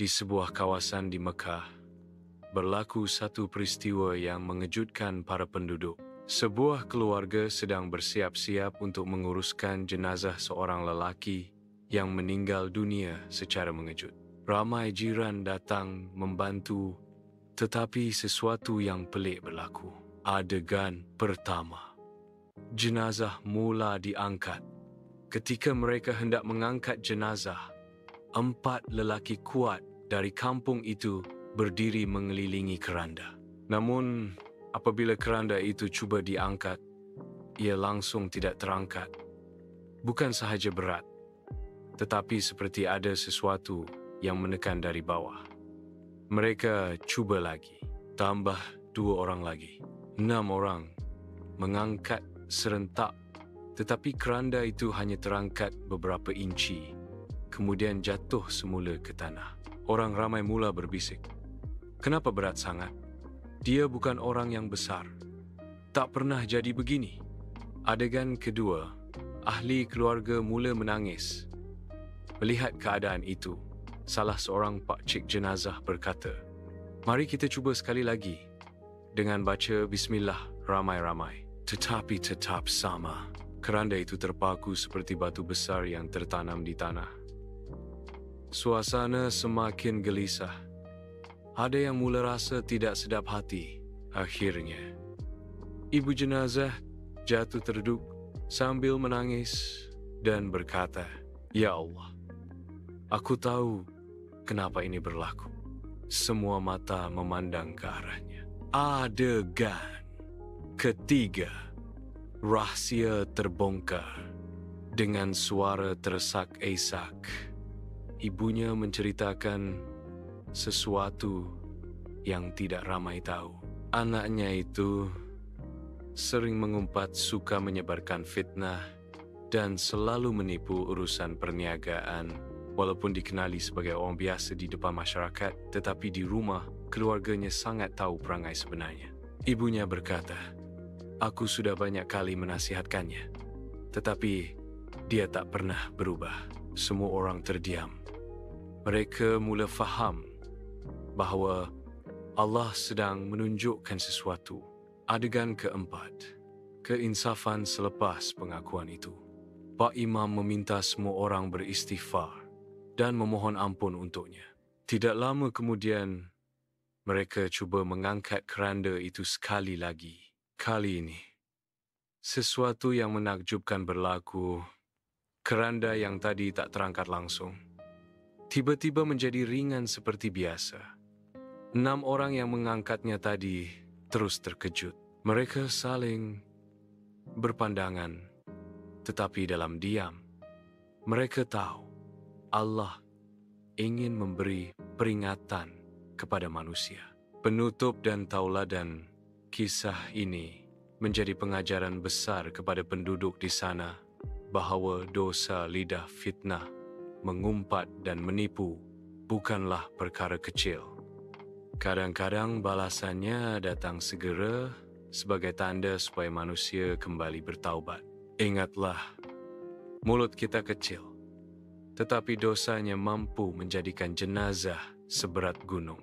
Di sebuah kawasan di Mekah, berlaku satu peristiwa yang mengejutkan para penduduk. Sebuah keluarga sedang bersiap-siap untuk menguruskan jenazah seorang lelaki yang meninggal dunia secara mengejut. Ramai jiran datang membantu, tetapi sesuatu yang pelik berlaku. Adegan pertama, jenazah mula diangkat. Ketika mereka hendak mengangkat jenazah, 4 lelaki kuat dari kampung itu berdiri mengelilingi keranda. Namun, apabila keranda itu cuba diangkat, ia langsung tidak terangkat. Bukan sahaja berat, tetapi seperti ada sesuatu yang menekan dari bawah. Mereka cuba lagi, tambah 2 orang lagi. 6 orang mengangkat serentak, tetapi keranda itu hanya terangkat beberapa inci, kemudian jatuh semula ke tanah. Orang ramai mula berbisik, "Kenapa berat sangat? Dia bukan orang yang besar. Tak pernah jadi begini." Adegan kedua, ahli keluarga mula menangis. Melihat keadaan itu, salah seorang pakcik jenazah berkata, "Mari kita cuba sekali lagi dengan baca Bismillah ramai-ramai." Tetapi tetap sama. Keranda itu terpaku seperti batu besar yang tertanam di tanah. Suasana semakin gelisah. Ada yang mula rasa tidak sedap hati. Akhirnya, ibu jenazah jatuh terduduk sambil menangis dan berkata, "Ya Allah, aku tahu kenapa ini berlaku." Semua mata memandang ke arahnya. Adegan ketiga, rahsia terbongkar. Dengan suara tersak-esak, ibunya menceritakan sesuatu yang tidak ramai tahu. Anaknya itu sering mengumpat, suka menyebarkan fitnah, dan selalu menipu urusan perniagaan. Walaupun dikenali sebagai orang biasa di depan masyarakat, tetapi di rumah, keluarganya sangat tahu perangai sebenarnya. Ibunya berkata, "Aku sudah banyak kali menasihatkannya, tetapi dia tak pernah berubah." Semua orang terdiam. Mereka mula faham bahawa Allah sedang menunjukkan sesuatu. Adegan keempat, keinsafan selepas pengakuan itu. Pak Imam meminta semua orang beristighfar dan memohon ampun untuknya. Tidak lama kemudian, mereka cuba mengangkat keranda itu sekali lagi. Kali ini, sesuatu yang menakjubkan berlaku. Keranda yang tadi tak terangkat langsung tiba-tiba menjadi ringan seperti biasa. 6 orang yang mengangkatnya tadi terus terkejut. Mereka saling berpandangan, tetapi dalam diam, mereka tahu Allah ingin memberi peringatan kepada manusia. Penutup dan tauladan kisah ini menjadi pengajaran besar kepada penduduk di sana bahawa dosa lidah fitnah, mengumpat dan menipu bukanlah perkara kecil. Kadang-kadang balasannya datang segera sebagai tanda supaya manusia kembali bertaubat. Ingatlah, mulut kita kecil, tetapi dosanya mampu menjadikan jenazah seberat gunung.